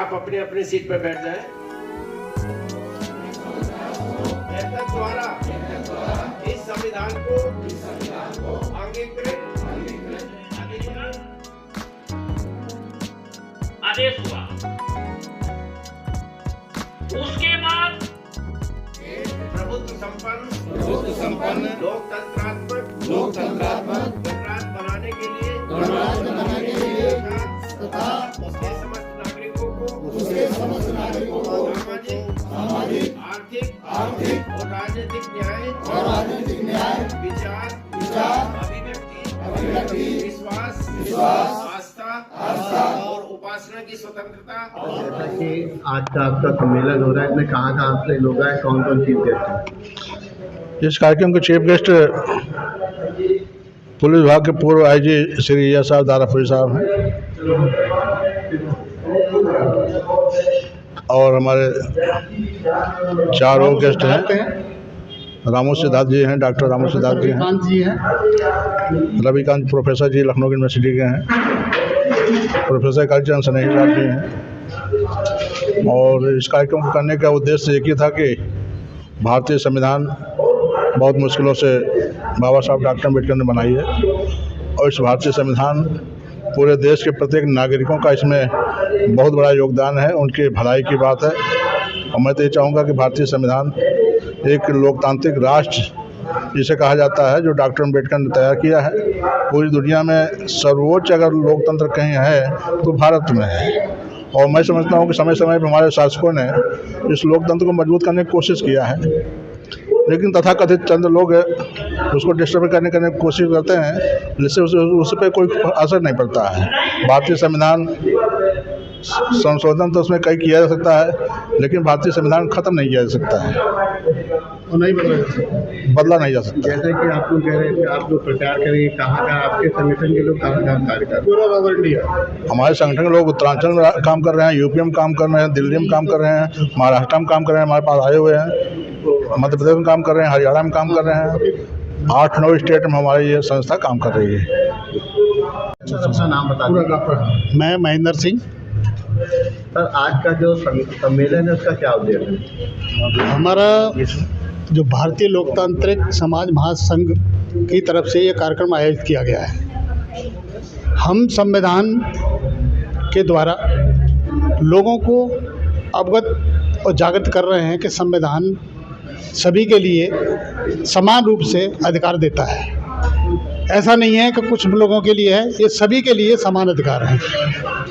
आप अपनी अपनी सीट पर बैठ जाएं। बैठक द्वारा इस संविधान को अंगीकृत आदेश हुआ। उसके बाद प्रभुत्व संपन्न लोकतंत्रात्मक गणराज्य बनाने के लिए तथा उसके समस्त नागरिकों को सामाजिक आर्थिक और राजनीतिक न्याय विचार अभिव्यक्ति विश्वास आस्था और उपासना की स्वतंत्रता। जैसा कि आज का आपका सम्मेलन हो रहा है, इसमें कहाँ से लोग आए, कौन कौन चीफ गेस्ट हैं? इस कार्यक्रम के चीफ गेस्ट पुलिस विभाग के पूर्व आईजी श्री रिया साहब दारापुरी साहब हैं और हमारे 4 और गेस्ट हैं। रामू सिद्धार्थ जी हैं, डॉक्टर रामू सिद्धार्थ जी हैं, रविकांत प्रोफेसर जी लखनऊ यूनिवर्सिटी के हैं, प्रोफेसर कालीचरण स्नेही साहब जी हैं। और इस कार्यक्रम को करने का उद्देश्य एक ही था कि भारतीय संविधान बहुत मुश्किलों से बाबा साहब डॉक्टर अम्बेडकर ने बनाई है और इस भारतीय संविधान पूरे देश के प्रत्येक नागरिकों का इसमें बहुत बड़ा योगदान है, उनकी भलाई की बात है। और मैं तो ये चाहूँगा कि भारतीय संविधान एक लोकतांत्रिक राष्ट्र जिसे कहा जाता है, जो डॉक्टर अम्बेडकर ने तैयार किया है, पूरी दुनिया में सर्वोच्च अगर लोकतंत्र कहीं है तो भारत में है। और मैं समझता हूँ कि समय समय पर हमारे शासकों ने इस लोकतंत्र को मजबूत करने की कोशिश किया है, लेकिन तथाकथित चंद लोग उसको डिस्टर्ब करने की कोशिश करते हैं, जिससे उस पर कोई असर नहीं पड़ता है। भारतीय संविधान संशोधन तो उसमें कई किया जा सकता है, लेकिन भारतीय संविधान खत्म नहीं किया जा सकता है और नहीं बदला नहीं जा सकता। जैसे कि आप लोग कह रहे हैं कि आप लोग प्रचार करेंगे, कहाँ आपके संगठन के लोग कहाँ कार्य कर रहे हैं? हमारे संगठन के लोग उत्तरांचल में काम कर रहे हैं, यूपी में काम कर रहे हैं, दिल्ली में काम कर रहे हैं, महाराष्ट्र में काम कर रहे हैं, हमारे पास आए हुए हैं, मध्य प्रदेश में काम कर रहे हैं, हरियाणा में काम कर रहे हैं। 8-9 स्टेट में हमारी ये संस्था काम कर रही है। सबका नाम बता दीजिए। मैं महेंद्र सिंह। सर, आज का जो सम्मेलन है उसका क्या उद्देश्य है? हमारा जो भारतीय लोकतांत्रिक समाज महासंघ की तरफ से ये कार्यक्रम आयोजित किया गया है। हम संविधान के द्वारा लोगों को अवगत और जागृत कर रहे हैं कि संविधान सभी के लिए समान रूप से अधिकार देता है। ऐसा नहीं है कि कुछ लोगों के लिए है, ये सभी के लिए समान अधिकार है।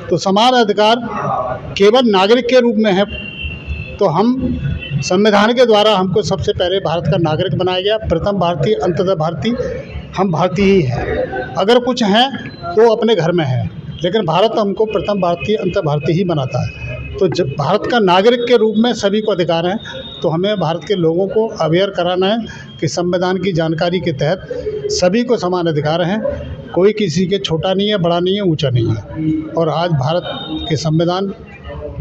तो समान अधिकार केवल नागरिक के रूप में है। तो हम संविधान के द्वारा हमको सबसे पहले भारत का नागरिक बनाया गया। प्रथम भारतीय, अंततः भारतीय। हम भारतीय ही हैं। अगर कुछ हैं तो अपने घर में हैं, लेकिन भारत हमको प्रथम भारतीय, अंततः भारतीय ही बनाता है। तो जब भारत का नागरिक के रूप में सभी को अधिकार हैं, तो हमें भारत के लोगों को अवेयर कराना है कि संविधान की जानकारी के तहत सभी को समान अधिकार हैं। कोई किसी के छोटा नहीं है, बड़ा नहीं है, ऊंचा नहीं है। और आज भारत के संविधान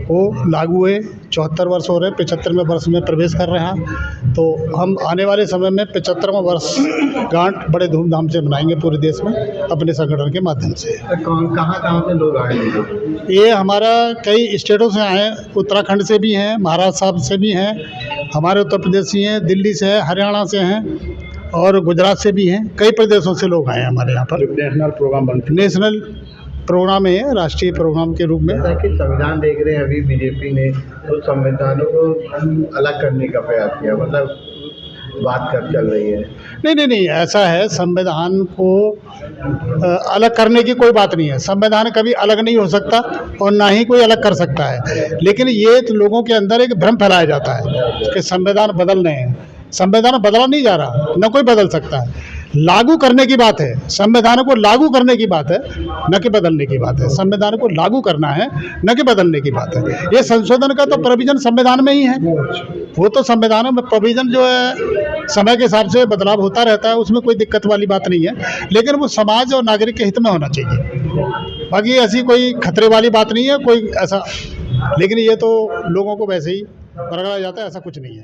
को लागू हुए 74 वर्ष हो रहे हैं, 75वें वर्ष में प्रवेश कर रहे हैं। तो हम आने वाले समय में 75वां वर्ष गांठ बड़े धूमधाम से मनाएंगे पूरे देश में अपने संगठन के माध्यम से। कहाँ से लोग आए हैं? ये हमारा कई स्टेटों से आए हैं, उत्तराखंड से भी हैं, महाराष्ट्र साहब से भी हैं, हमारे उत्तर प्रदेश से हैं, दिल्ली से है, हरियाणा से हैं और गुजरात से भी हैं। कई प्रदेशों से लोग आए हैं हमारे यहाँ पर। नेशनल प्रोग्राम है, राष्ट्रीय प्रोग्राम के रूप में। जैसा कि संविधान देख रहे हैं, अभी बीजेपी ने तो संविधानों को अलग करने का प्रयास किया, मतलब बात कर चल रही है। नहीं, ऐसा है, संविधान को अलग करने की कोई बात नहीं है। संविधान कभी अलग नहीं हो सकता और ना ही कोई अलग कर सकता है। लेकिन ये तो लोगों के अंदर एक भ्रम फैलाया जाता है कि संविधान बदल रहे हैं। संविधान बदला नहीं जा रहा, न कोई बदल सकता है। लागू करने की बात है, संविधान को लागू करने की बात है, न कि बदलने की बात है। संविधान को लागू करना है, न कि बदलने की बात है। ये संशोधन का तो प्रोविजन संविधान में ही है। वो तो संविधान में प्रोविजन जो है समय के हिसाब से बदलाव होता रहता है, उसमें कोई दिक्कत वाली बात नहीं है। लेकिन वो समाज और नागरिक के हित में होना चाहिए। बाकी ऐसी कोई खतरे वाली बात नहीं है कोई ऐसा। लेकिन ये तो लोगों को वैसे ही बरगड़ा जाता है, ऐसा कुछ नहीं है।